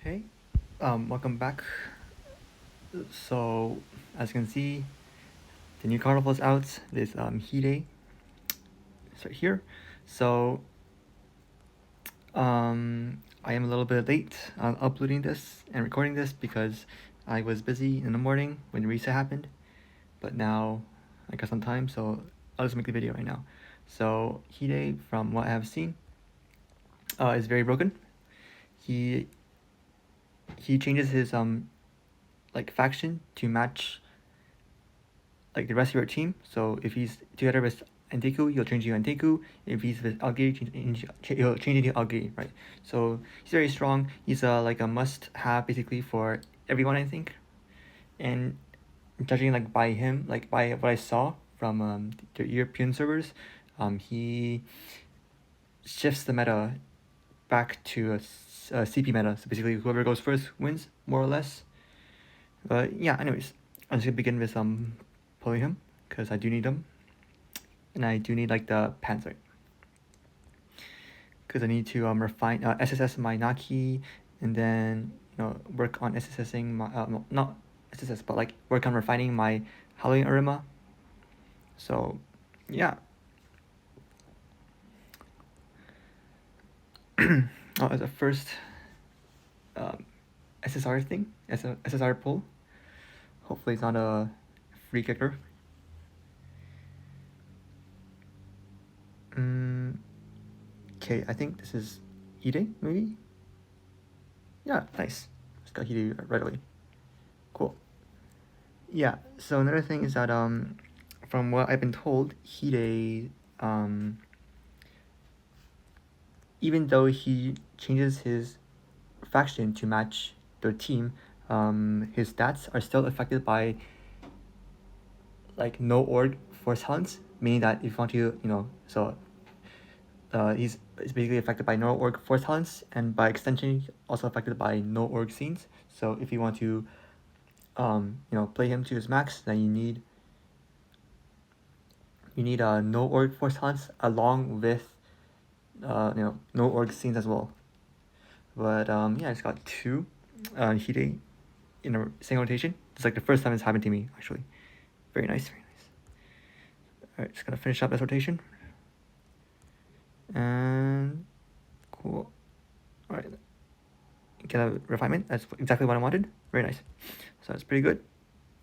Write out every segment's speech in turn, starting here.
Okay, welcome back. So, as you can see, the new carnival is out. This Hide is right here. So, I am a little bit late on uploading this and recording this because I was busy in the morning when the reset happened. But now I got some time, so I'll just make the video right now. So, Hide, from what I have seen, is very broken. He changes his like faction to match like the rest of your team. So if he's together with Anteku, he'll change you Anteku. If he's with Algiri, he'll change you Algiri, right? So he's very strong. He's like a must-have basically for everyone, I think. And judging like by him, like by what I saw from the European servers, he shifts the meta back to a CP meta. So basically, whoever goes first wins, more or less. But yeah, anyways, I'm just gonna begin with pulling him because I do need him, and I do need like the panzer because I need to refine SSS my Naki, and then work on SSSing my not SSS but like work on refining my Halloween Arima. So yeah. Oh, as a first um, SSR thing, as a SSR pull. Hopefully it's not a free kicker. Okay, I think this is Hide, maybe? Yeah, nice. Just got Hide right away. Cool. Yeah, so another thing is that from what I've been told, Hide even though he changes his faction to match their team, his stats are still affected by like no org force talents, meaning that if you want to, he's basically affected by no org force talents, and by extension, also affected by no org scenes. So if you want to, play him to his max, then you need no org force talents along with no org scenes as well. But yeah, I just got two Hide in a single rotation. It's like the first time it's happened to me actually. Very nice, very nice. Alright, just gonna finish up this rotation. And cool. Alright. Get a refinement. That's exactly what I wanted. Very nice. So that's pretty good.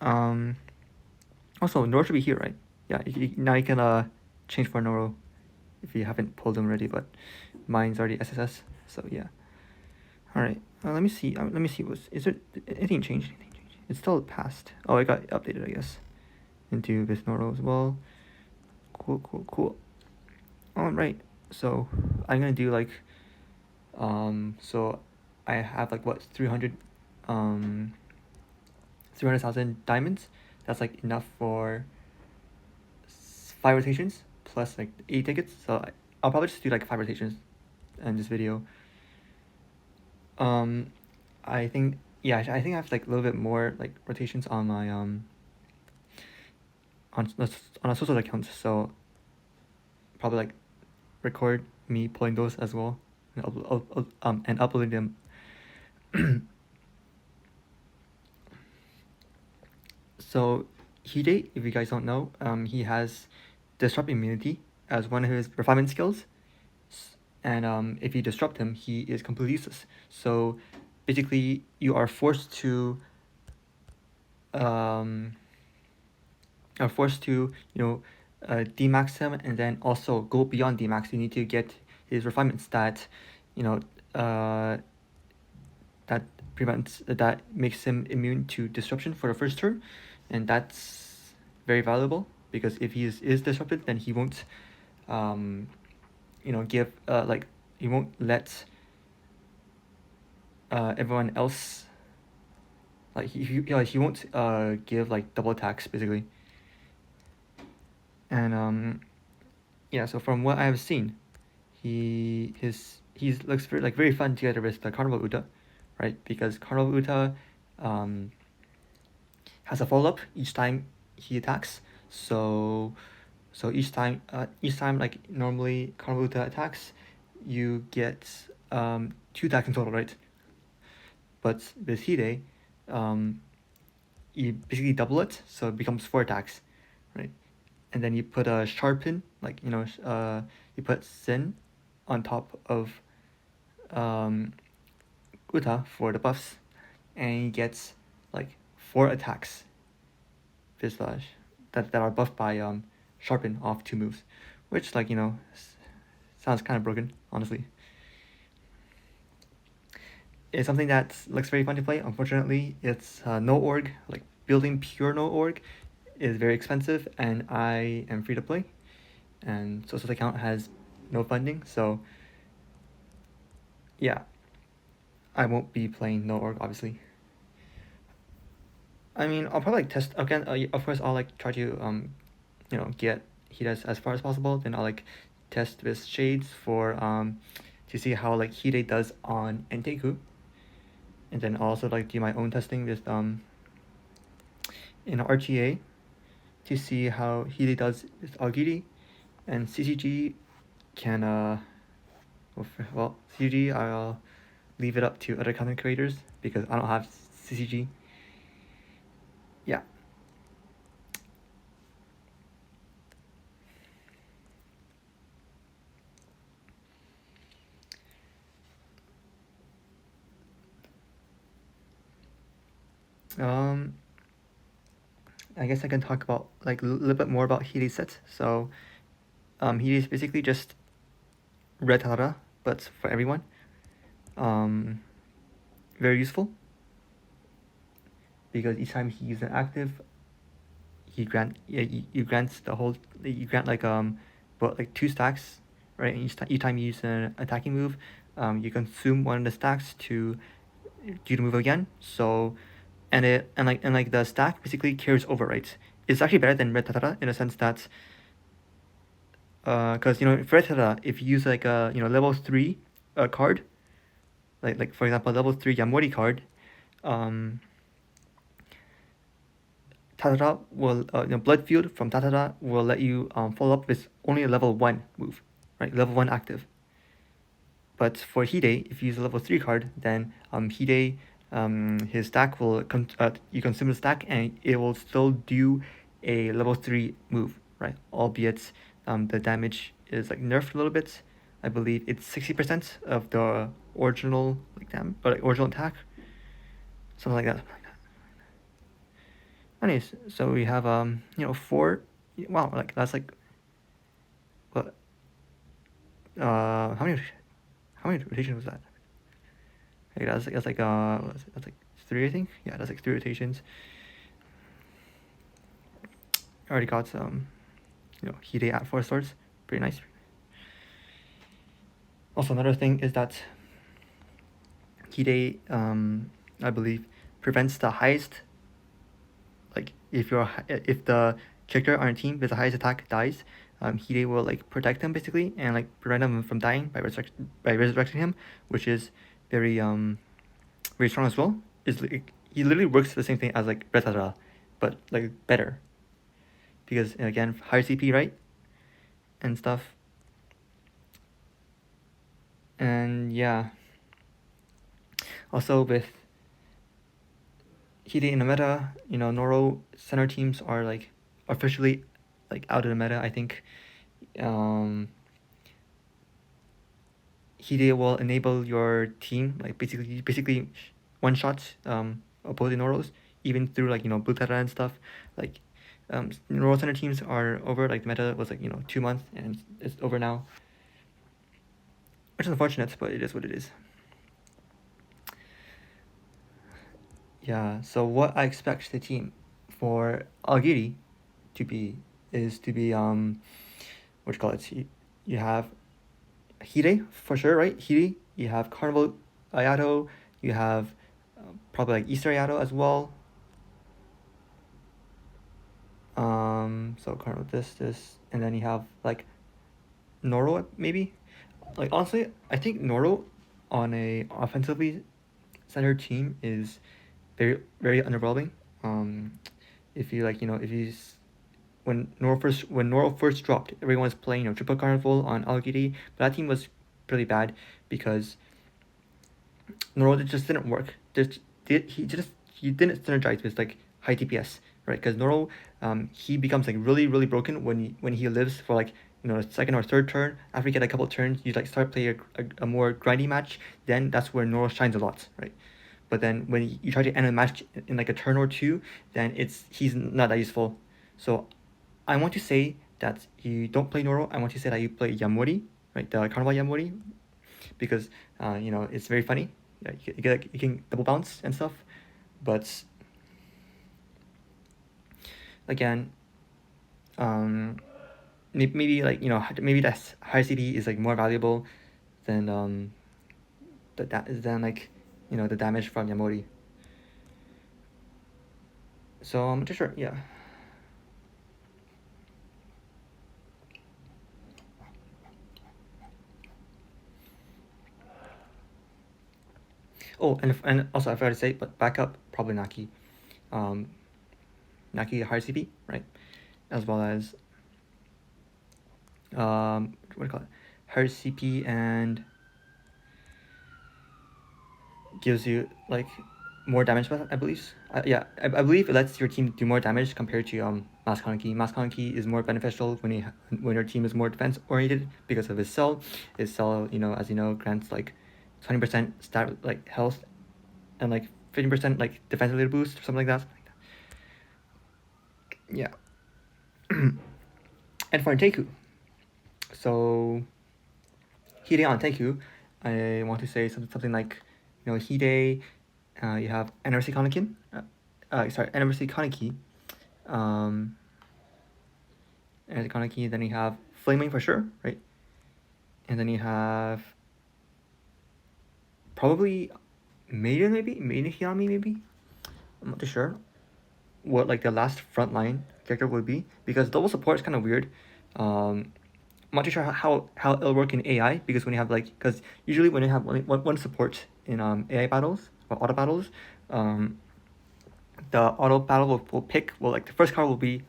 Also Noro should be here, right? Yeah, now you can change for Noro if you haven't pulled them already, but mine's already SSS, so yeah. Alright, let me see. Let me see. Is there anything changed? It's still past. Oh, it got updated, I guess, into this Noro as well. Cool, cool, cool. Alright, so I'm gonna do like so I have like what 300,000 diamonds. That's like enough for 5 rotations plus like 8 tickets. So I'll probably just do like 5 rotations in this video. I think yeah, I think I have like a little bit more like rotations on my on a social account. So probably like record me pulling those as well, and uploading them. So Hide, if you guys don't know, he has disrupt immunity as one of his refinement skills, and if you disrupt him, he is completely useless. So basically, you are forced to demax him, and then also go beyond demax. You need to get his refinements that you know that that makes him immune to disruption for the first turn, and that's very valuable because if he is disrupted, then he won't give like he won't let everyone else, like he won't give like double attacks basically. And yeah, so from what I have seen, he looks very fun together with the Carnival Uta, right? Because Carnival Uta has a follow up each time he attacks. So each time like normally Carnival Uta attacks, you get 2 attacks in total, right? But with Hide, um, you basically double it, so it becomes 4 attacks, right? And then you put a sharpen, like you put Sin on top of um, Uta for the buffs, and he gets like 4 attacks Visage that are buffed by sharpen off 2 moves, which sounds kind of broken, honestly. It's something that looks very fun to play. Unfortunately, it's no org. Like building pure no org is very expensive, and I am free to play, and Sosa's account has no funding, so yeah, I won't be playing no org obviously. I mean, I'll probably test again. Of course, I'll try to get heat as far as possible. Then I'll test with shades for to see how Hide does on Enteku, and then I'll also do my own testing with in RTA to see how Hide does with Algiri, and CCG can well CCG I'll leave it up to other content creators because I don't have CCG. Yeah. Um, I guess I can talk about a little bit more about Hide's set. So, Hide is basically just red Tara, but for everyone. Um, very useful because each time he uses an active, you grant the whole you grant but 2 stacks, right? And each time you use an attacking move, you consume one of the stacks to do the move again. So and the stack basically carries over, right? It's actually better than red Tatara in a sense that because for red Tatara, if you use a level 3 card, for example level 3 Yamori card, um Tatara will Blood Field from Tatara will let you follow up with only a level 1 move, right? Level 1 active. But for Hide, if you use a level 3 card, then Hide, his stack will you consume the stack and it will still do a level 3 move, right? Albeit the damage is nerfed a little bit. I believe it's 60% of the original original attack, something like that. Anyways, so we have 4. Wow, that's what how many rotations was that? Hey, that's 3, I think. Yeah, that's 3 rotations. I already got Hide at 4 swords. Pretty nice. Also, another thing is that Hide, I believe, prevents the highest. If the character on your team with the highest attack dies, Hide will protect them basically and prevent them from dying by resurrecting him, which is very very strong as well. He literally works the same thing as Retara, but better. Because again, higher CP, right? And stuff. And yeah. Also with Hide in the meta, Noro center teams are officially out of the meta, I think. Hide will enable your team basically one shot opposing Noros, even through blue Tera and stuff. Noro center teams are over. The meta was 2 months and it's over now, which is unfortunate, but it is what it is. Yeah. So what I expect the team for Algiri to be what you call it? You have Hide for sure, right? Hide. You have Carnival Ayato. You have probably Easter Ayato as well. So Carnival this, and then you have Noro maybe. Honestly, I think Noro on a offensively centered team is very very underwhelming. If you if he's when Noro first dropped, everyone was playing Triple Carnival on Algiri, but that team was really bad because Noro just didn't work. He didn't synergize with like high DPS, right? Because Noro, he becomes like really broken when he lives for like second or third turn. After you get a couple turns, you like start playing a more grindy match. Then that's where Noro shines a lot, right? But then when you try to end a match in like a turn or two, then he's not that useful. So I want to say that you don't play Noro. I want to say that you play Yamori, right? The Carnival Yamori, because it's very funny. Yeah, you can double bounce and stuff, but again, um, maybe like maybe that high CD is like more valuable than than like the damage from Yamori. So I'm not too sure. Yeah. Oh, and also I forgot to say, but backup probably Naki, um, Naki high CP, right? As well as what do you call it? Higher CP and gives you like more damage. I believe. Yeah, I believe it lets your team do more damage compared to Mask Hanki. Mask Hanki is more beneficial when your team is more defense oriented because of his cell. His cell, as you know, grants like 20% stat like health and like 50% like defense related boost or something like that. Yeah. And for Teku, so Hide on Teku, I want to say something like, Hide, you have Anniversary Kanakin, sorry, Anniversary Kaneki, um, Anniversary Kaneki, then you have Flaming for sure, right? And then you have probably Maiden, maybe? Maiden Hiyami, maybe? I'm not too sure what like the last frontline character would be because double support is kind of weird. I'm not too sure how it'll work in AI because when you have like because usually when you have one support in AI battles or auto battles, um, the auto battle will pick like the first card will be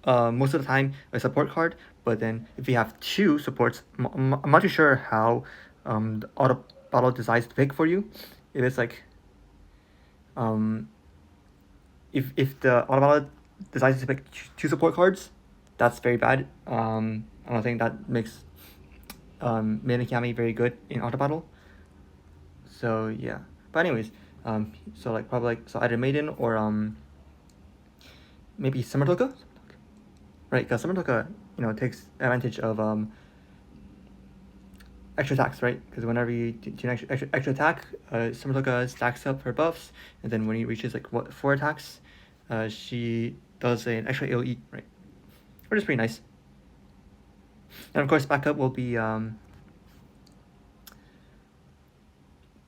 most of the time a support card, but then if you have two supports, I'm not too sure how the auto battle decides to pick for you. If it's like um, if the auto battle decides to pick two support cards, that's very bad. I don't think that makes Minikami very good in auto battle. So yeah. But anyways, so like probably like so either Maiden or maybe Summer Toka, right? Because Summer Toka takes advantage of extra attacks, right? Because whenever you do an extra attack, Summer Toka stacks up her buffs, and then when he reaches like what 4 attacks, she does an extra AOE, right? Which is pretty nice. And of course, backup will be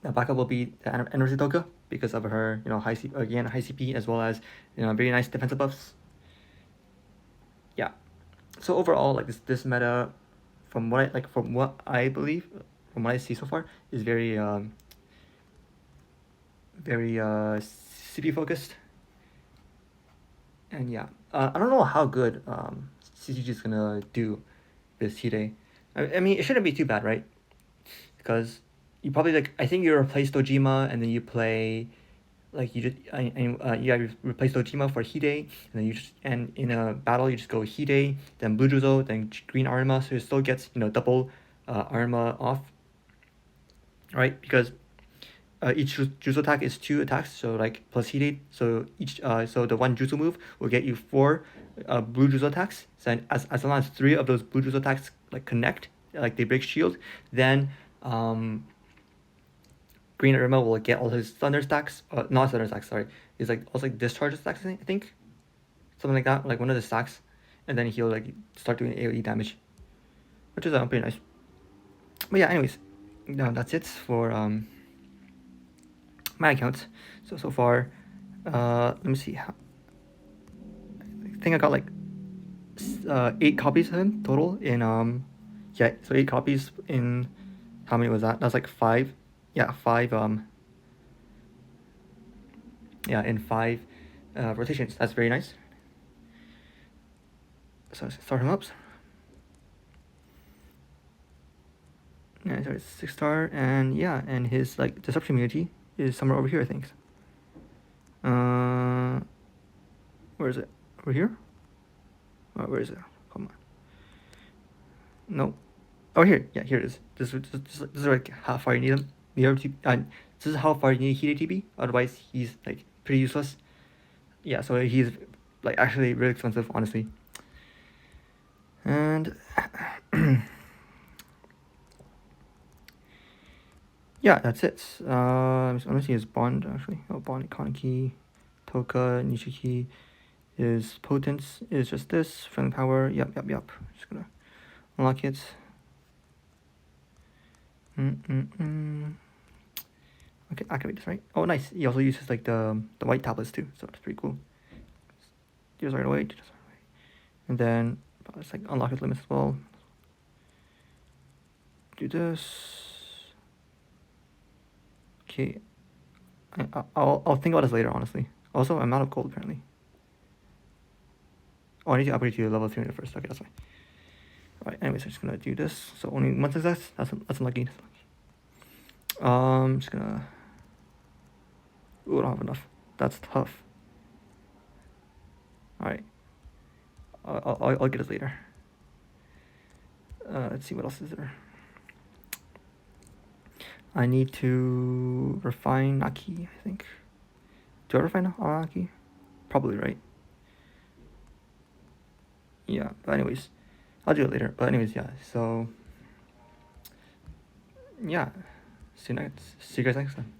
Energy Toka because of her, high CP as well as very nice defensive buffs. Yeah. So overall, like this meta, from what I believe, from what I see so far, is very CP focused. And yeah, I don't know how good CCG is gonna do this Hide. I mean, it shouldn't be too bad, right? Because you probably like I think you replace Dojima and then you play like you just you replace Dojima for Hide and then and in a battle you just go Hide then Blue Juzo then Green Arma so it still gets double Arma off, right? Because each jutsu attack is 2 attacks, so like plus Hide. So the one jutsu move will get you 4 blue jutsu attacks. So as long as 3 of those blue jutsu attacks like connect, like they break shield, then Green Irma will get all his thunder stacks. Not thunder stacks, sorry. He's like also like discharge stacks, I think, something like that, like one of the stacks, and then he'll like start doing AOE damage, which is pretty nice. But yeah, anyways, that's it for my account. So far, let me see. I think I got like 8 copies of him total in yeah. So 8 copies in how many was that? That's like 5. Yeah, 5 yeah in 5 rotations. That's very nice. So start him up. Yeah, sorry, 6-star and yeah, and his like disruption immunity is somewhere over here, I think. Where is it? Over here? Where is it? Come on. No. Oh, here. Yeah, here it is. This is like how far you need him. This is how far you need Hide to be. Otherwise, he's like pretty useless. Yeah, so he's like actually really expensive, honestly. And yeah, that's it. I'm gonna see his bond actually. Oh, bond Kaneki, Toka, Nishiki. His potence is just this. Friendly power. Yep. Just gonna unlock it. Okay, activate this, right? Oh, nice. He also uses like the white tablets too, so it's pretty cool. Just right away. And then it's like unlock his limits as well. Do this. Okay. I'll think about this later, honestly. Also, I'm out of gold apparently. Oh, I need to upgrade to level 300 first. Okay, that's fine. Alright, anyways, I'm just gonna do this. So only one success. That's unlucky. Just gonna. Ooh, I don't have enough. That's tough. Alright. I'll get it later. Let's see what else is there. I need to refine Aki, I think. Do I refine Aki? Probably, right? Yeah, but anyways, I'll do it later. But anyways, yeah, so yeah. See you guys next time.